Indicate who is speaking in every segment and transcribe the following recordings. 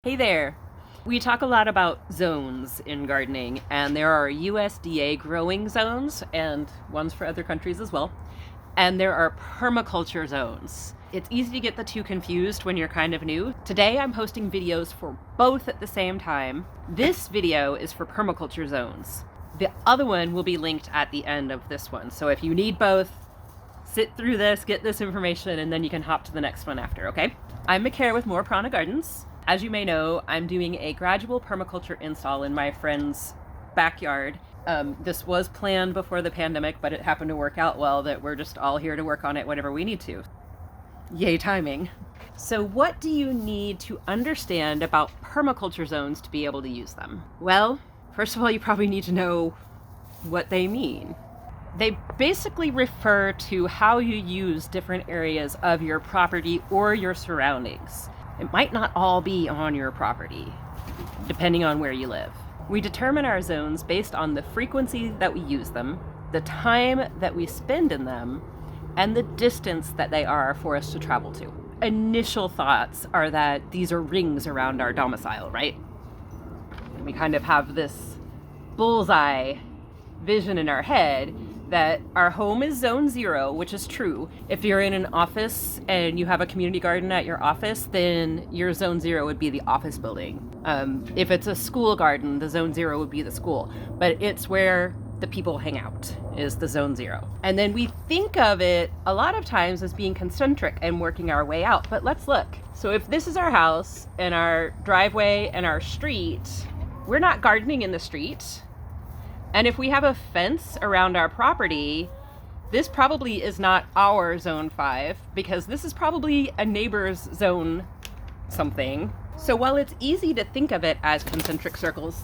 Speaker 1: Hey there! We talk a lot about zones in gardening, and there are USDA growing zones and ones for other countries as well. And there are permaculture zones. It's easy to get the two confused when you're kind of new. Today I'm posting videos for both at the same time. This video is for permaculture zones. The other one will be linked at the end of this one. So if you need both, sit through this, get this information, and then you can hop to the next one after, okay? I'm McCare with More Prana Gardens. As you may know, I'm doing a gradual permaculture install in my friend's backyard. This was planned before the pandemic, but it happened to work out well that we're just all here to work on it whenever we need to. Yay, timing. So what do you need to understand about permaculture zones to be able to use them? Well, first of all, you probably need to know what they mean. They basically refer to how you use different areas of your property or your surroundings. It might not all be on your property, depending on where you live. We determine our zones based on the frequency that we use them, the time that we spend in them, and the distance that they are for us to travel to. Initial thoughts are that these are rings around our domicile, right? And we kind of have this bullseye vision in our head that our home is zone 0, which is true. If you're in an office and you have a community garden at your office, then your zone 0 would be the office building. If it's a school garden, the zone 0 would be the school. But it's where the people hang out, is the zone 0. And then we think of it a lot of times as being concentric and working our way out. But let's look. So if this is our house and our driveway and our street, we're not gardening in the street. And if we have a fence around our property, this probably is not our zone 5 because this is probably a neighbor's zone something. So while it's easy to think of it as concentric circles,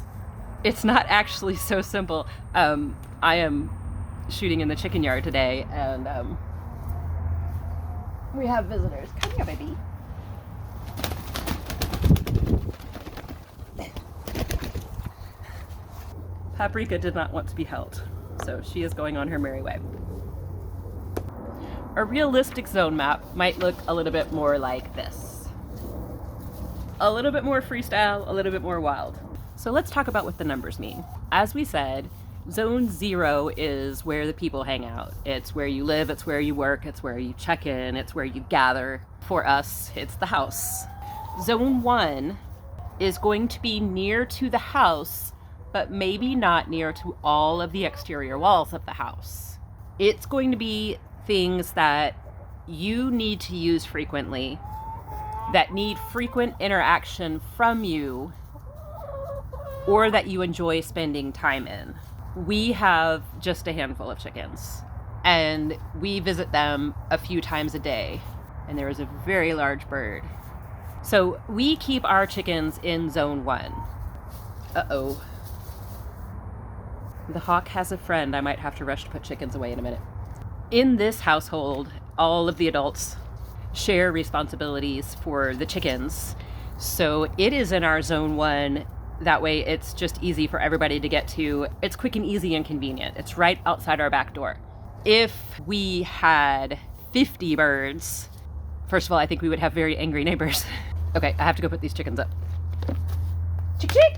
Speaker 1: it's not actually so simple. I am shooting in the chicken yard today and we have visitors. Come here, baby. Paprika did not want to be held, so she is going on her merry way. A realistic zone map might look a little bit more like this. A little bit more freestyle, a little bit more wild. So let's talk about what the numbers mean. As we said, zone 0 is where the people hang out. It's where you live, it's where you work, it's where you check in, it's where you gather. For us, it's the house. Zone 1 is going to be near to the house, but maybe not near to all of the exterior walls of the house. It's going to be things that you need to use frequently, that need frequent interaction from you, or that you enjoy spending time in. We have just a handful of chickens, and we visit them a few times a day, and there is a very large bird. So we keep our chickens in zone 1. Uh-oh. The hawk has a friend. I might have to rush to put chickens away in a minute. In this household, all of the adults share responsibilities for the chickens. So it is in our zone 1. That way it's just easy for everybody to get to. It's quick and easy and convenient. It's right outside our back door. If we had 50 birds, first of all, I think we would have very angry neighbors. Okay, I have to go put these chickens up. Chick, chick!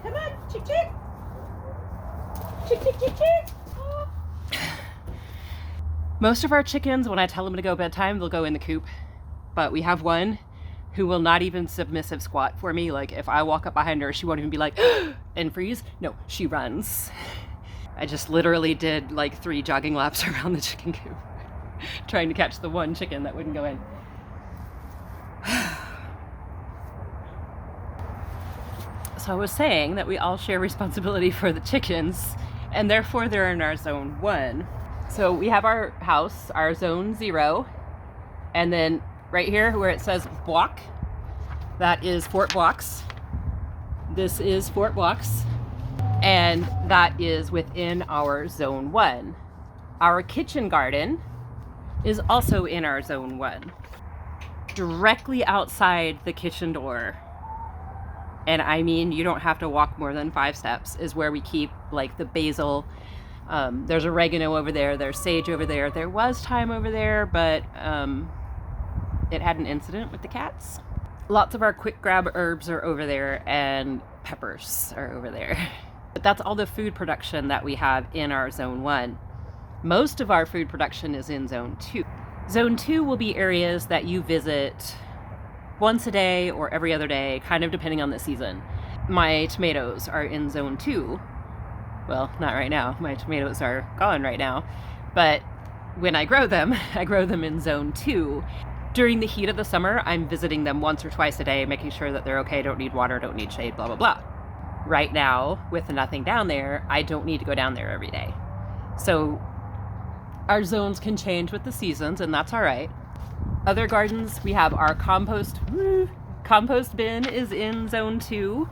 Speaker 1: Come on, chick, chick! Chick, chick, chick, chick. Oh. Most of our chickens, when I tell them to go bedtime, they'll go in the coop. But we have one who will not even submissive squat for me. Like if I walk up behind her, she won't even be like, and freeze. No, she runs. I just literally did like 3 jogging laps around the chicken coop, trying to catch the one chicken that wouldn't go in. So I was saying that we all share responsibility for the chickens, and therefore they're in our zone 1. So we have our house, our zone 0, and then right here where it says block, that is Fort Blocks. This is Fort Blocks, and that is within our zone 1. Our kitchen garden is also in our zone 1. Directly outside the kitchen door, and I mean you don't have to walk more than 5 steps, is where we keep like the basil. There's oregano over there, there's sage over there. There was thyme over there, but it had an incident with the cats. Lots of our quick grab herbs are over there and peppers are over there. But that's all the food production that we have in our Zone 1. Most of our food production is in Zone 2. Zone 2 will be areas that you visit once a day or every other day, kind of depending on the season. My tomatoes are in Zone 2. Well, not right now. My tomatoes are gone right now. But when I grow them in Zone 2. During the heat of the summer, I'm visiting them once or twice a day, making sure that they're okay, don't need water, don't need shade, blah, blah, blah. Right now, with nothing down there, I don't need to go down there every day. So our zones can change with the seasons, and that's all right. Other gardens, we have our compost bin is in Zone 2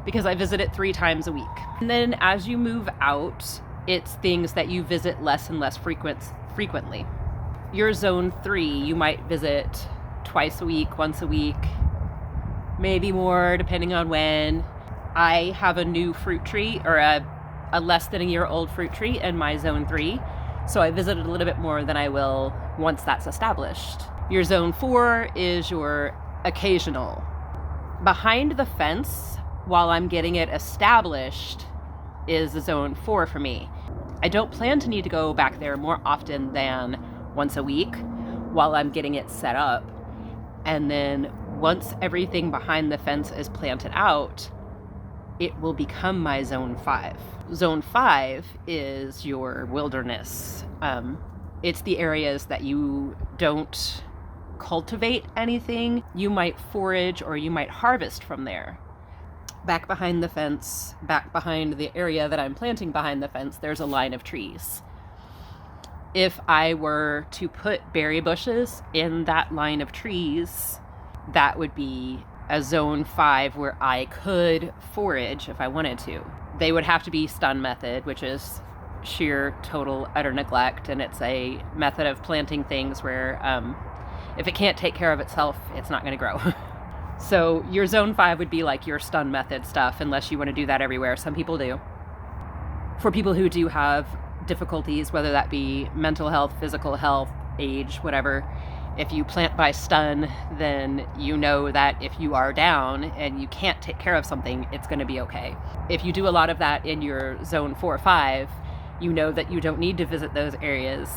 Speaker 1: because I visit it 3 times a week. And then as you move out, it's things that you visit less and less frequently. Your Zone 3, you might visit twice a week, once a week, maybe more depending on when. I have a new fruit tree, or a less than a year old fruit tree in my Zone 3, so I visit it a little bit more than I will once that's established. Your Zone 4 is your occasional. Behind the fence, while I'm getting it established, is the Zone 4 for me. I don't plan to need to go back there more often than once a week while I'm getting it set up. And then once everything behind the fence is planted out, it will become my Zone 5. Zone 5 is your wilderness. It's the areas that you don't cultivate anything. You might forage or you might harvest from there. Back behind the fence, back behind the area that I'm planting behind the fence, there's a line of trees. If I were to put berry bushes in that line of trees, that would be a Zone 5 where I could forage if I wanted to. They would have to be stun method, which is sheer, total, utter neglect, and it's a method of planting things where if it can't take care of itself, it's not going to grow. So your Zone 5 would be like your stun method stuff, unless you want to do that everywhere. Some people do. For people who do have difficulties, whether that be mental health, physical health, age, whatever, if you plant by stun, then you know that if you are down and you can't take care of something, it's going to be okay. If you do a lot of that in your Zone 4 or 5, you know that you don't need to visit those areas,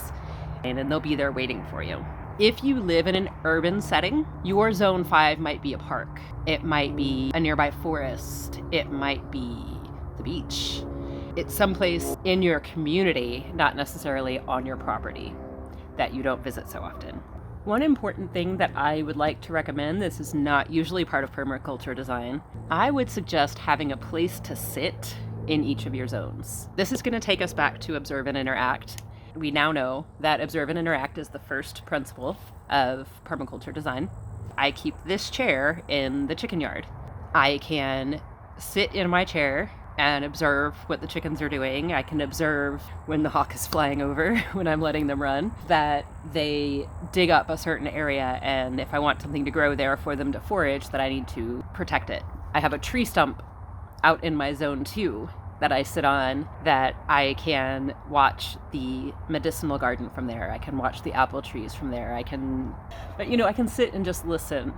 Speaker 1: and they'll be there waiting for you. If you live in an urban setting, your Zone 5 might be a park. It might be a nearby forest. It might be the beach. It's someplace in your community, not necessarily on your property, that you don't visit so often. One important thing that I would like to recommend, this is not usually part of permaculture design, I would suggest having a place to sit in each of your zones. This is going to take us back to observe and interact. We now know that observe and interact is the first principle of permaculture design. I keep this chair in the chicken yard. I can sit in my chair and observe what the chickens are doing. I can observe when the hawk is flying over, when I'm letting them run, that they dig up a certain area, and if I want something to grow there for them to forage, that I need to protect it. I have a tree stump out in my Zone 2 that I sit on, that I can watch the medicinal garden from there. I can watch the apple trees from there. I can sit and just listen.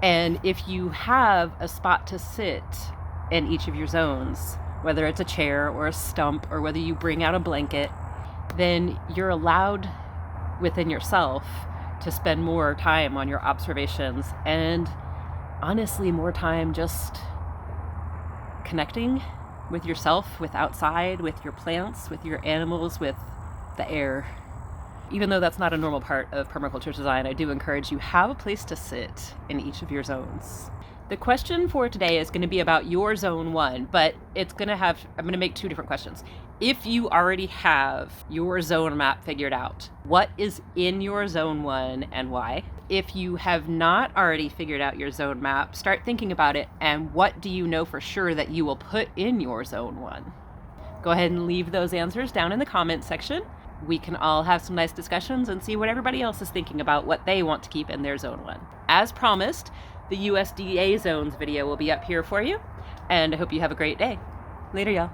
Speaker 1: And if you have a spot to sit in each of your zones, whether it's a chair or a stump, or whether you bring out a blanket, then you're allowed within yourself to spend more time on your observations, and honestly more time just connecting with yourself, with outside, with your plants, with your animals, with the air. Even though that's not a normal part of permaculture design, I do encourage you, have a place to sit in each of your zones. The question for today is going to be about your Zone 1, but I'm going to make 2 different questions. If you already have your zone map figured out, what is in your Zone 1 and why? If you have not already figured out your zone map, start thinking about it, and what do you know for sure that you will put in your Zone 1? Go ahead and leave those answers down in the comments section. We can all have some nice discussions and see what everybody else is thinking about what they want to keep in their Zone 1. As promised, the USDA zones video will be up here for you, and I hope you have a great day. Later, y'all.